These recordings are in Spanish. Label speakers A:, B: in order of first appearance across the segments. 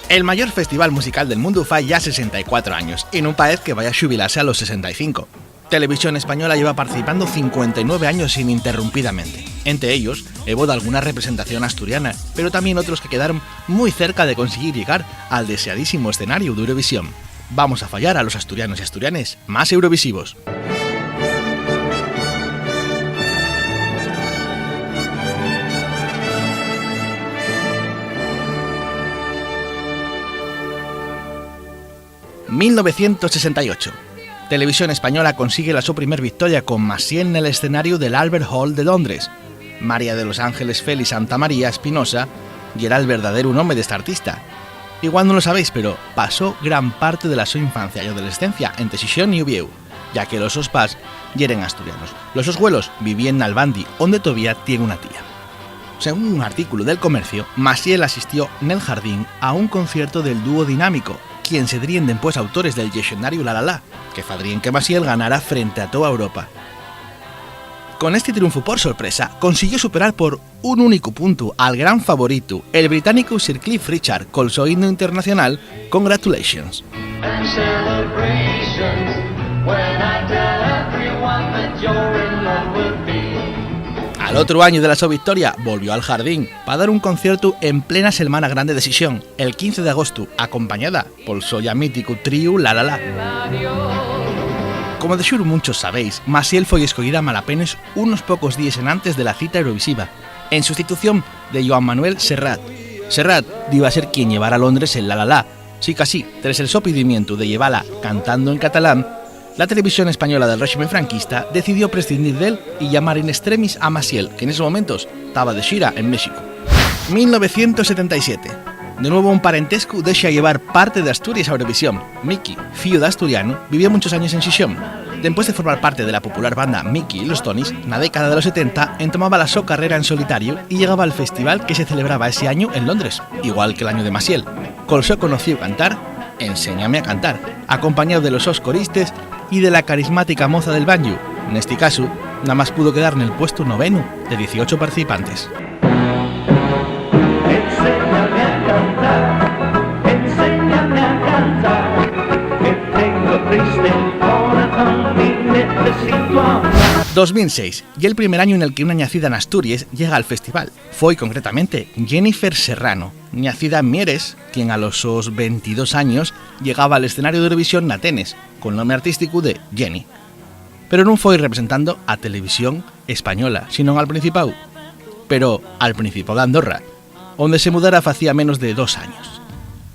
A: El mayor festival musical del mundo fa ya 64 años y no parece que vaya a jubilarse a los 65. Televisión Española lleva participando 59 años ininterrumpidamente. Entre ellos, hubo de alguna representación asturiana, pero también otros que quedaron muy cerca de conseguir llegar al deseadísimo escenario de Eurovisión. Vamos a fallar a los asturianos y asturianes más eurovisivos. ...1968... Televisión Española consigue la su primer victoria con Maciel en el escenario del Albert Hall de Londres. María de los Ángeles Félix Santa María Espinosa y era el verdadero nombre de esta artista. Igual no lo sabéis, pero pasó gran parte de la su infancia y adolescencia entre Xixón y Ubieu, ya que los sos pas yeren asturianos. Los sos güelos vivían en Albandi, donde todavía tiene una tía. Según un artículo del Comercio, Maciel asistió en el jardín a un concierto del dúo dinámico, quien se dirían después autores del legendario La La La, que fadrían que Maciel ganara frente a toda Europa. Con este triunfo por sorpresa, consiguió superar por un único punto al gran favorito, el británico Sir Cliff Richard, con su himno internacional Congratulations. Al otro año de la su victoria, volvió al jardín para dar un concierto en plena Semana Grande de Xixón, el 15 de agosto, acompañada por su ya mítico trío La La La. Como de xuro muchos sabéis, Maciel fue escogida malapenes unos pocos días antes de la cita eurovisiva, en sustitución de Joan Manuel Serrat. Serrat iba a ser quien llevara a Londres el La La La. Sí, casi, tras el sopidimiento de llevarla cantando en catalán, la televisión española del régimen franquista decidió prescindir de él y llamar in extremis a Maciel, que en esos momentos estaba de gira en México. 1977. De nuevo un parentesco deja llevar parte de Asturias a Eurovisión. Miki, fillo de asturiano, vivió muchos años en Xixón. Después de formar parte de la popular banda Miki y los Tonys, en la década de los 70 entomaba la su carrera en solitario y llegaba al festival que se celebraba ese año en Londres, igual que el año de Maciel. Con su conoció cantar Enséñame a cantar, acompañado de los sos coristes y de la carismática moza del banjo. En este caso, nada más pudo quedar en el puesto 9º de 18 participantes.
B: Enséñame a cantar, enséñame a cantar, que tengo triste el corazón y necesito amar.
A: 2006, y el primer año en el que una nacida en Asturias llega al festival. Fue concretamente Jennifer Serrano, nacida en Mieres, quien a los 22 años llegaba al escenario de Eurovisión en Atenes, con el nombre artístico de Jenny. Pero no fue representando a Televisión Española, sino al Principado. Pero al Principado de Andorra, donde se mudara hacía menos de 2 años.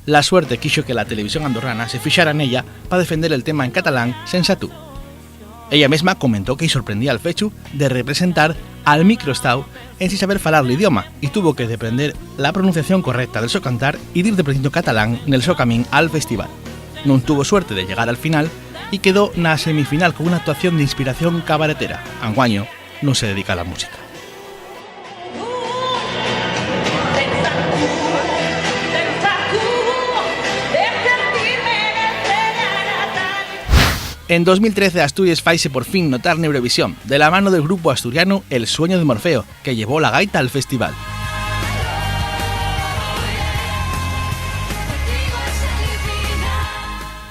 A: La suerte quiso que la televisión andorrana se fijara en ella para defender el tema en catalán sensatú. Ella misma comentó que sorprendía al fecho de representar al microestado en sin saber falar el idioma y tuvo que aprender la pronunciación correcta del so cantar y ir aprendiendo catalán en el so camín al festival. No tuvo suerte de llegar al final y quedó en la semifinal con una actuación de inspiración cabaretera. Anguaño no se dedica a la música. En 2013 Asturias faise por fin notar en Eurovisión, de la mano del grupo asturiano El Sueño de Morfeo, que llevó la gaita al festival.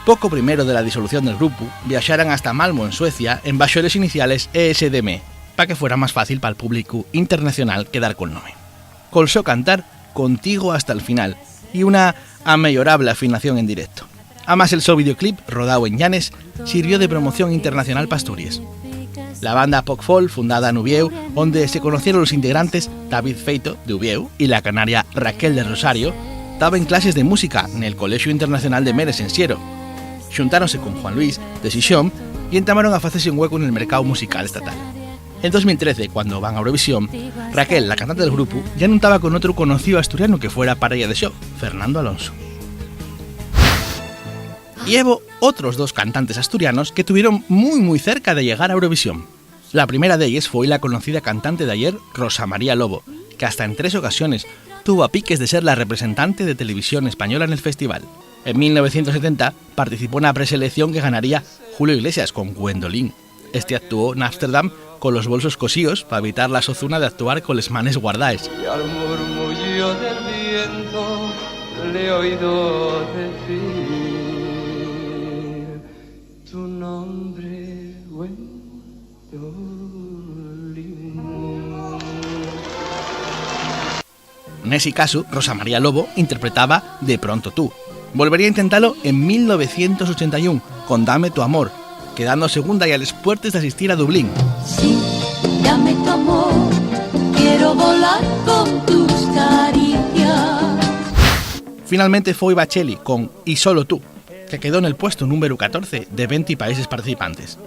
A: Poco primero de la disolución del grupo, viajaran hasta Malmö en Suecia en bajo las iniciales ESDM, para que fuera más fácil para el público internacional quedar con nombre. Colsó cantar Contigo hasta el final y una amellorable afinación en directo. Además, el show videoclip, rodado en Llanes, sirvió de promoción internacional para Asturias. La banda Pocfol, fundada en Ubieu, donde se conocieron los integrantes David Feito, de Ubieu, y la canaria Raquel de Rosario, estaba en clases de música en el Colegio Internacional de Meres en Siero. Juntáronse con Juan Luis, de Xixón, y entamaron a hacerse un hueco en el mercado musical estatal. En 2013, cuando van a Eurovisión, Raquel, la cantante del grupo, ya no estaba con otro conocido asturiano que fuera para ella de show, Fernando Alonso. Y hubo otros 2 cantantes asturianos que estuvieron muy cerca de llegar a Eurovisión. La primera de ellas fue la conocida cantante de ayer, Rosa María Lobo, que hasta en 3 ocasiones tuvo a piques de ser la representante de Televisión Española en el festival. En 1970 participó en una preselección que ganaría Julio Iglesias con Gwendolyn. Este actuó en Ámsterdam con los bolsos cosíos para evitar la sozuna de actuar con les manes guardaes.
C: Y al murmullo del viento le he oído decir tu nombre, Gwendolyn.
A: En ese caso, Rosa María Lobo interpretaba De pronto tú. Volvería a intentarlo en 1981 con Dame tu amor, quedando segunda y a las puertas de asistir a Dublín.
D: Sí, dame tu amor, quiero volar con tus caricias.
A: Finalmente fue Bacelli con Y solo tú, que quedó en el puesto número 14 de 20 países participantes.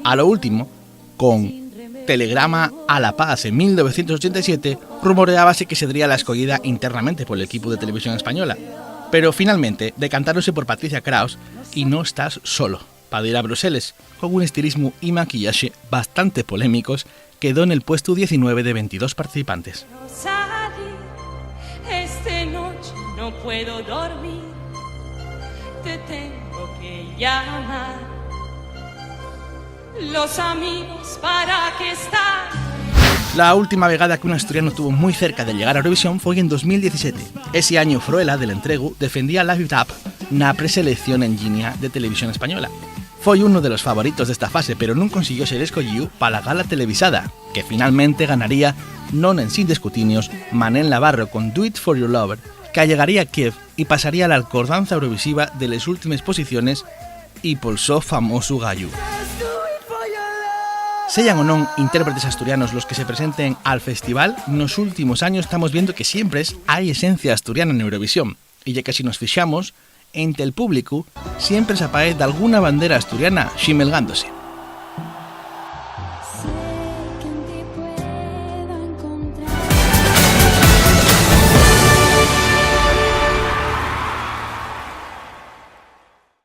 A: A lo último, con Telegrama a la Paz en 1987, rumoreábase que sería la escogida internamente por el equipo de televisión española, pero finalmente decantándose por Patricia Kraus y No estás solo, para ir a Bruselas, con un estilismo y maquillaje bastante polémicos, quedó en el puesto 19 de 22 participantes.
E: Esta noche no puedo dormir, te tengo que llamar. Los amigos, ¿para qué están?
A: La última vegada que un asturiano tuvo muy cerca de llegar a Eurovisión fue en 2017. Ese año Fruela, del Entregu, defendía Live It Up na preselección en línea de televisión española. Foi uno de los favoritos desta fase, pero non consiguió ser escollido para la gala televisada, que finalmente ganaría non en sin descutinios Manel Navarro con Do It For Your Lover, que allegaría a Kiev y pasaría a la alcordanza eurovisiva de les últimes posiciones y pol so famoso gallo. Sean o non intérpretes asturianos los que se presenten al festival, nos últimos años estamos viendo que siempre hai esencia asturiana en Eurovisión, e ya que si nos fixamos, entre el público siempre se aparece de alguna bandera asturiana ximelgándose.